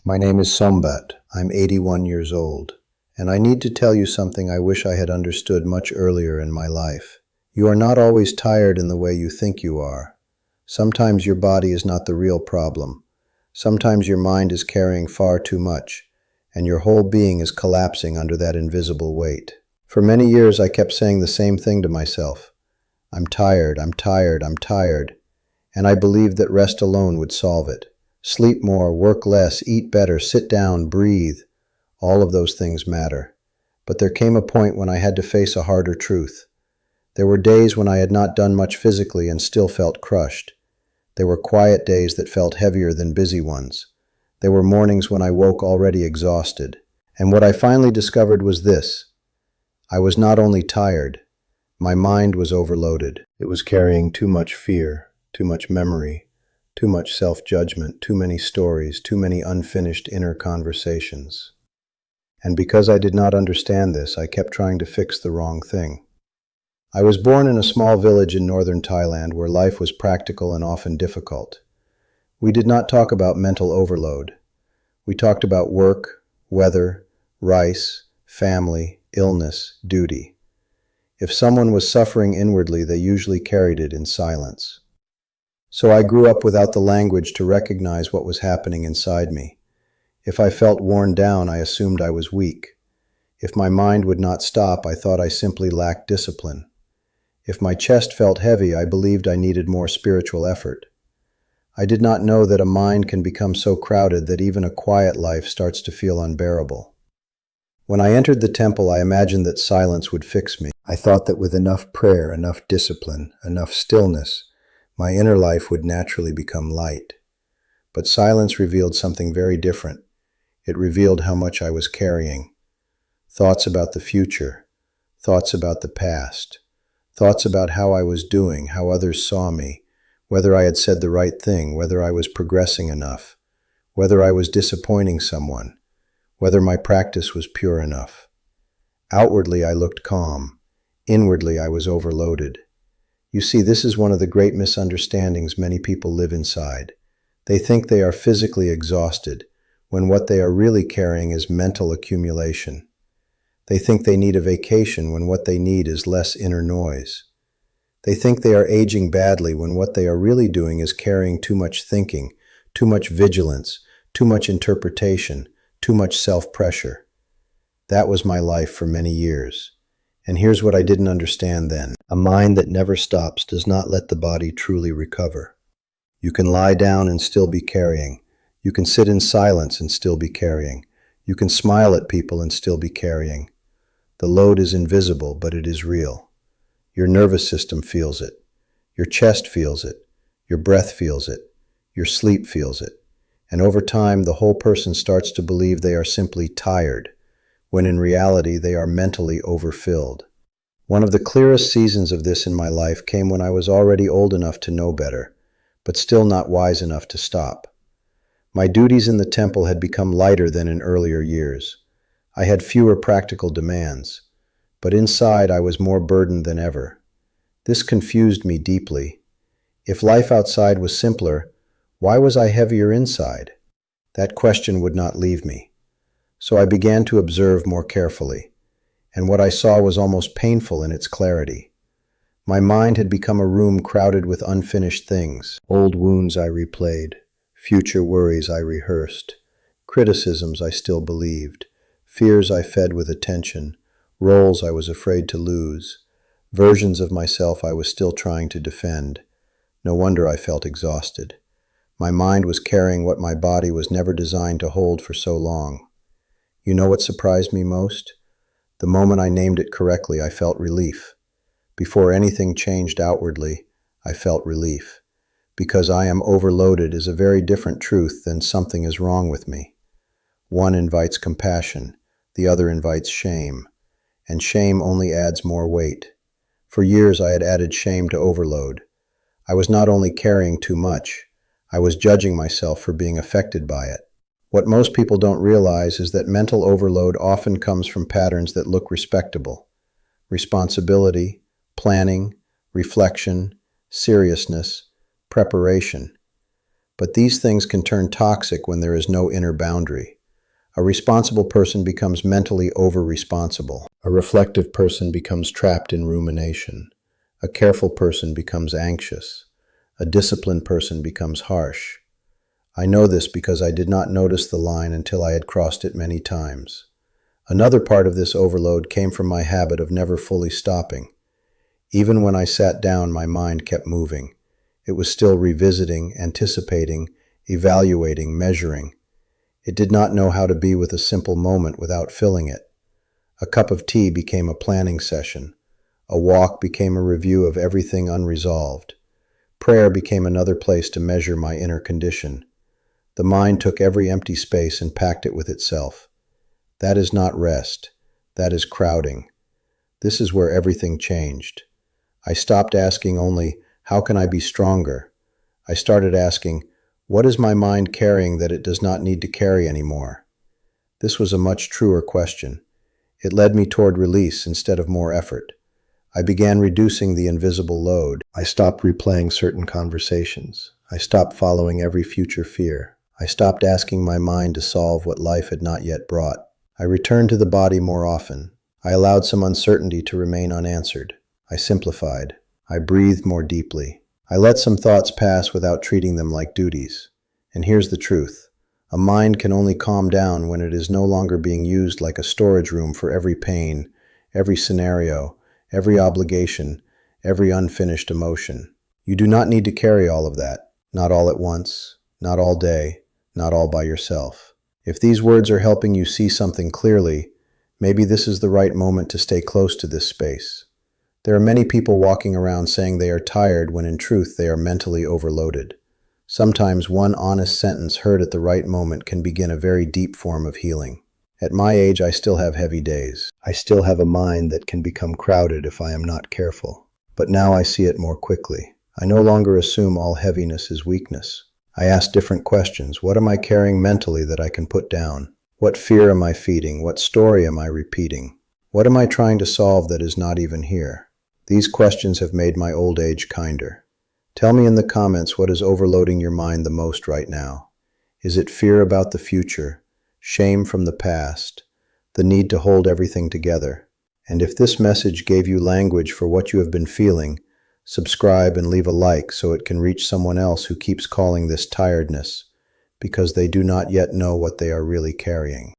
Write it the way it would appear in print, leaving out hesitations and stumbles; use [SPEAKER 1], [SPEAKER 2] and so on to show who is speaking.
[SPEAKER 1] My name is Sombat. I'm 81 years old, and I need to tell you something I wish I had understood much earlier in my life. You are not always tired in the way you think you are. Sometimes your body is not the real problem. Sometimes your mind is carrying far too much, and your whole being is collapsing under that invisible weight. For many years I kept saying the same thing to myself. I'm tired, I'm tired, I'm tired, and I believed that rest alone would solve it. Sleep more, work less, eat better, sit down, breathe. All of those things matter. But there came a point when I had to face a harder truth. There were days when I had not done much physically and still felt crushed. There were quiet days that felt heavier than busy ones. There were mornings when I woke already exhausted. And what I finally discovered was this. I was not only tired, my mind was overloaded. It was carrying too much fear, too much memory, too much self-judgment, too many stories, too many unfinished inner conversations. And because I did not understand this, I kept trying to fix the wrong thing. I was born in a small village in northern Thailand where life was practical and often difficult. We did not talk about mental overload. We talked about work, weather, rice, family, illness, duty. If someone was suffering inwardly, they usually carried it in silence. So I grew up without the language to recognize what was happening inside me. If I felt worn down, I assumed I was weak. If my mind would not stop, I thought I simply lacked discipline. If my chest felt heavy, I believed I needed more spiritual effort. I did not know that a mind can become so crowded that even a quiet life starts to feel unbearable. When I entered the temple, I imagined that silence would fix me. I thought that with enough prayer, enough discipline, enough stillness, my inner life would naturally become light. But silence revealed something very different. It revealed how much I was carrying. Thoughts about the future, thoughts about the past, thoughts about how I was doing, how others saw me, whether I had said the right thing, whether I was progressing enough, whether I was disappointing someone, whether my practice was pure enough. Outwardly, I looked calm. Inwardly, I was overloaded. You see, this is one of the great misunderstandings many people live inside. They think they are physically exhausted, when what they are really carrying is mental accumulation. They think they need a vacation when what they need is less inner noise. They think they are aging badly when what they are really doing is carrying too much thinking, too much vigilance, too much interpretation, too much self-pressure. That was my life for many years. And here's what I didn't understand then. A mind that never stops does not let the body truly recover. You can lie down and still be carrying. You can sit in silence and still be carrying. You can smile at people and still be carrying. The load is invisible, but it is real. Your nervous system feels it. Your chest feels it. Your breath feels it. Your sleep feels it. And over time, the whole person starts to believe they are simply tired, when in reality they are mentally overfilled. One of the clearest seasons of this in my life came when I was already old enough to know better, but still not wise enough to stop. My duties in the temple had become lighter than in earlier years. I had fewer practical demands, but inside I was more burdened than ever. This confused me deeply. If life outside was simpler, why was I heavier inside? That question would not leave me. So I began to observe more carefully, and what I saw was almost painful in its clarity. My mind had become a room crowded with unfinished things. Old wounds I replayed, future worries I rehearsed, criticisms I still believed, fears I fed with attention, roles I was afraid to lose, versions of myself I was still trying to defend. No wonder I felt exhausted. My mind was carrying what my body was never designed to hold for so long. You know what surprised me most? The moment I named it correctly, I felt relief. Before anything changed outwardly, I felt relief. Because I am overloaded is a very different truth than something is wrong with me. One invites compassion, the other invites shame. And shame only adds more weight. For years I had added shame to overload. I was not only carrying too much, I was judging myself for being affected by it. What most people don't realize is that mental overload often comes from patterns that look respectable. Responsibility, planning, reflection, seriousness, preparation. But these things can turn toxic when there is no inner boundary. A responsible person becomes mentally over-responsible. A reflective person becomes trapped in rumination. A careful person becomes anxious. A disciplined person becomes harsh. I know this because I did not notice the line until I had crossed it many times. Another part of this overload came from my habit of never fully stopping. Even when I sat down, my mind kept moving. It was still revisiting, anticipating, evaluating, measuring. It did not know how to be with a simple moment without filling it. A cup of tea became a planning session. A walk became a review of everything unresolved. Prayer became another place to measure my inner condition. The mind took every empty space and packed it with itself. That is not rest. That is crowding. This is where everything changed. I stopped asking only, how can I be stronger? I started asking, what is my mind carrying that it does not need to carry anymore? This was a much truer question. It led me toward release instead of more effort. I began reducing the invisible load. I stopped replaying certain conversations. I stopped following every future fear. I stopped asking my mind to solve what life had not yet brought. I returned to the body more often. I allowed some uncertainty to remain unanswered. I simplified. I breathed more deeply. I let some thoughts pass without treating them like duties. And here's the truth. A mind can only calm down when it is no longer being used like a storage room for every pain, every scenario, every obligation, every unfinished emotion. You do not need to carry all of that. Not all at once, not all day, not all by yourself. If these words are helping you see something clearly, maybe this is the right moment to stay close to this space. There are many people walking around saying they are tired when in truth they are mentally overloaded. Sometimes one honest sentence heard at the right moment can begin a very deep form of healing. At my age, I still have heavy days. I still have a mind that can become crowded if I am not careful. But now I see it more quickly. I no longer assume all heaviness is weakness. I ask different questions. What am I carrying mentally that I can put down? What fear am I feeding? What story am I repeating? What am I trying to solve that is not even here? These questions have made my old age kinder. Tell me in the comments what is overloading your mind the most right now. Is it fear about the future, shame from the past, the need to hold everything together? And if this message gave you language for what you have been feeling, subscribe and leave a like so it can reach someone else who keeps calling this tiredness because they do not yet know what they are really carrying.